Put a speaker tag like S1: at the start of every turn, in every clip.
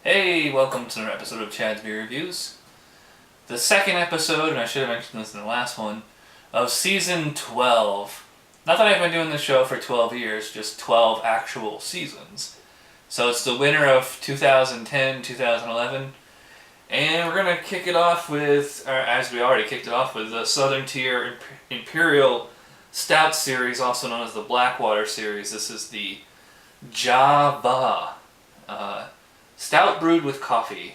S1: Hey, welcome to another episode of Chad's Beer Reviews. The second episode, and I should have mentioned this in the last one, of season 12. Not that I've been doing this show for 12 years, just 12 actual seasons. So it's the winter of 2010, 2011, and we're going to kick it off with, or as we already kicked it off with, the Southern Tier Imperial Stout series, also known as the Blackwater series. This is the jah-va. Stout brewed with coffee.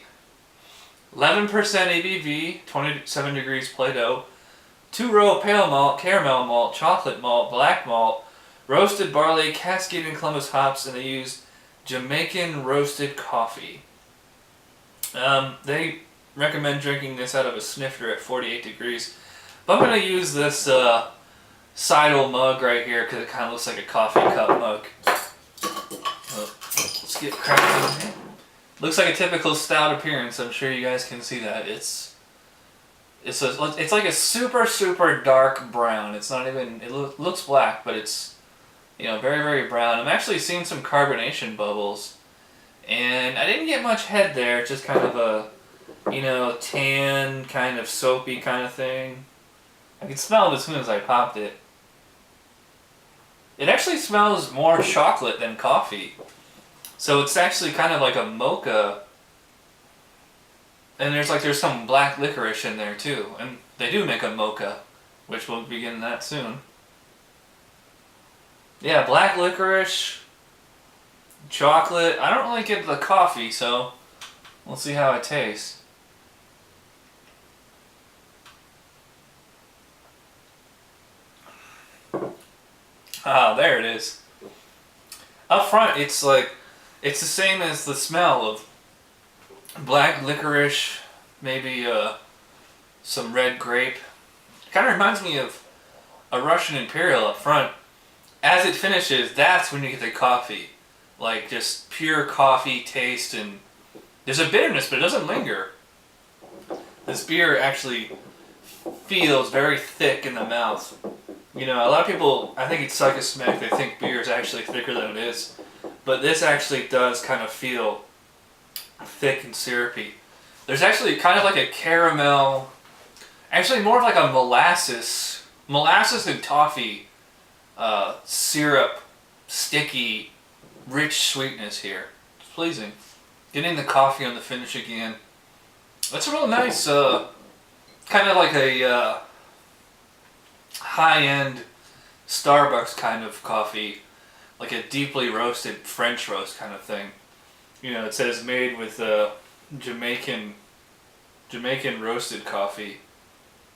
S1: 11% ABV, 27 degrees Plato, 2-row pale malt, caramel malt, chocolate malt, black malt, roasted barley, Cascade and Columbus hops, and they use Jamaican roasted coffee. They recommend drinking this out of a snifter at 48 degrees. But I'm going to use this Seidel mug right here because it kind of looks like a coffee cup mug. Let's get cracking in here. Looks like a typical stout appearance. I'm sure you guys can see that. It's like a super dark brown. It's not even. It looks black, but it's very brown. I'm actually seeing some carbonation bubbles, and I didn't get much head there. Just kind of a tan, kind of soapy kind of thing. I could smell it as soon as I popped it. It actually smells more chocolate than coffee. So it's actually kind of like a mocha, and there's some black licorice in there too, and they do make a mocha, which we'll be getting that soon. Yeah, black licorice, chocolate. I don't really get the coffee, so we'll see how it tastes. Ah, there it is. Up front, it's the same as the smell of black licorice, maybe some red grape. Kind of reminds me of a Russian Imperial up front. As it finishes, that's when you get the coffee. Like just pure coffee taste, and there's a bitterness, but it doesn't linger. This beer actually feels very thick in the mouth. A lot of people, I think it's psychosomatic, they think beer is actually thicker than it is. But this actually does kind of feel thick and syrupy. There's actually kind of like a caramel, actually more of like a molasses and toffee syrup, sticky, rich sweetness here. It's pleasing. Getting the coffee on the finish again. That's a real nice, kind of like a high-end Starbucks kind of coffee. Like a deeply roasted French roast kind of thing. It says made with Jamaican roasted coffee.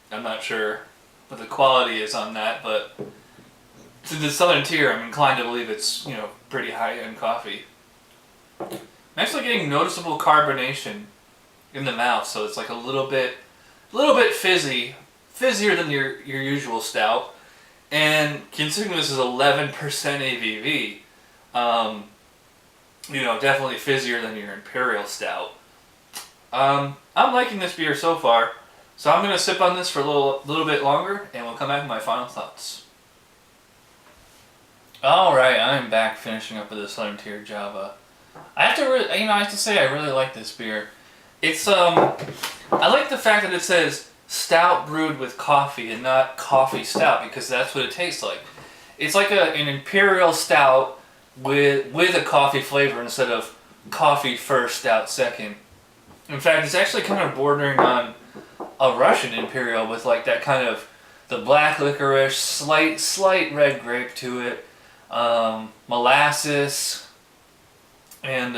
S1: I'm not sure what the quality is on that, but to the Southern Tier, I'm inclined to believe it's pretty high-end coffee. I'm actually getting noticeable carbonation in the mouth, so it's like a little bit fizzier than your usual stout. And considering this is 11% ABV, definitely fizzier than your Imperial Stout. I'm liking this beer so far, so I'm going to sip on this for a little bit longer, and we'll come back with my final thoughts. Alright, I'm back finishing up with the Southern Tier jah-va. I have to say I really like this beer. It's, I like the fact that it says stout brewed with coffee and not coffee stout, because that's what it tastes like. It's like an Imperial Stout with a coffee flavor instead of coffee first, stout second. In fact, it's actually kind of bordering on a Russian Imperial with like that kind of the black licorice, slight red grape to it, molasses, and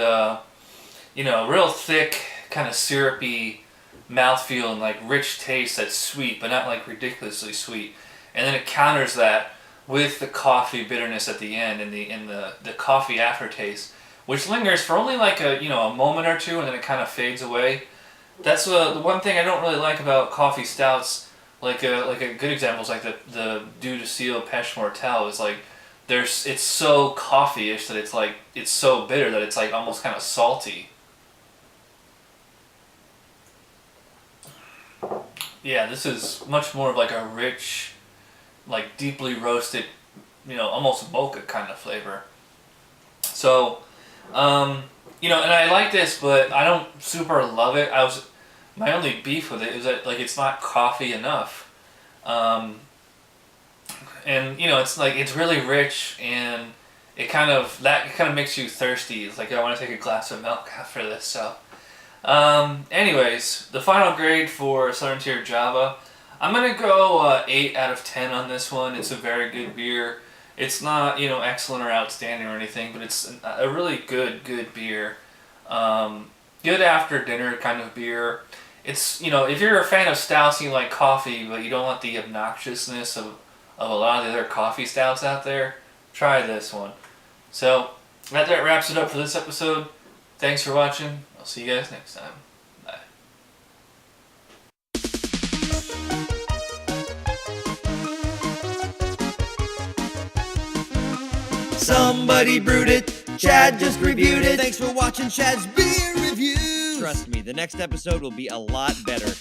S1: real thick, kind of syrupy mouthfeel and like rich taste that's sweet, but not like ridiculously sweet. And then it counters that with the coffee bitterness at the end and the coffee aftertaste, which lingers for only like a moment or two, and then it kind of fades away. That's the one thing I don't really like about coffee stouts. Like a good example is like the 𝗪𝗪𝗄𝗃 𝗵𝗃 is like it's so coffee-ish that it's so bitter that it's like almost kind of salty. Yeah, this is much more of like a rich, like deeply roasted, almost mocha kind of flavor. So, you know, and I like this, but I don't super love it. My only beef with it is that like it's not coffee enough, and you know it's like it's really rich and it kind of makes you thirsty. It's like I want to take a glass of milk after this. So, anyways, the final grade for Southern Tier Jah-va, I'm gonna go 8 out of 10 on this one. It's a very good beer. It's not, you know, excellent or outstanding or anything, but it's a really good beer. Good after dinner kind of beer. It's, you know, if you're a fan of stouts and you like coffee, but you don't want the obnoxiousness of a lot of the other coffee stouts out there, try this one. So, that wraps it up for this episode. Thanks for watching. I'll see you guys next time. Bye.
S2: Somebody brewed it, Chad just reviewed it. Thanks for watching Chad's Beer Review. Trust me, the next episode will be a lot better.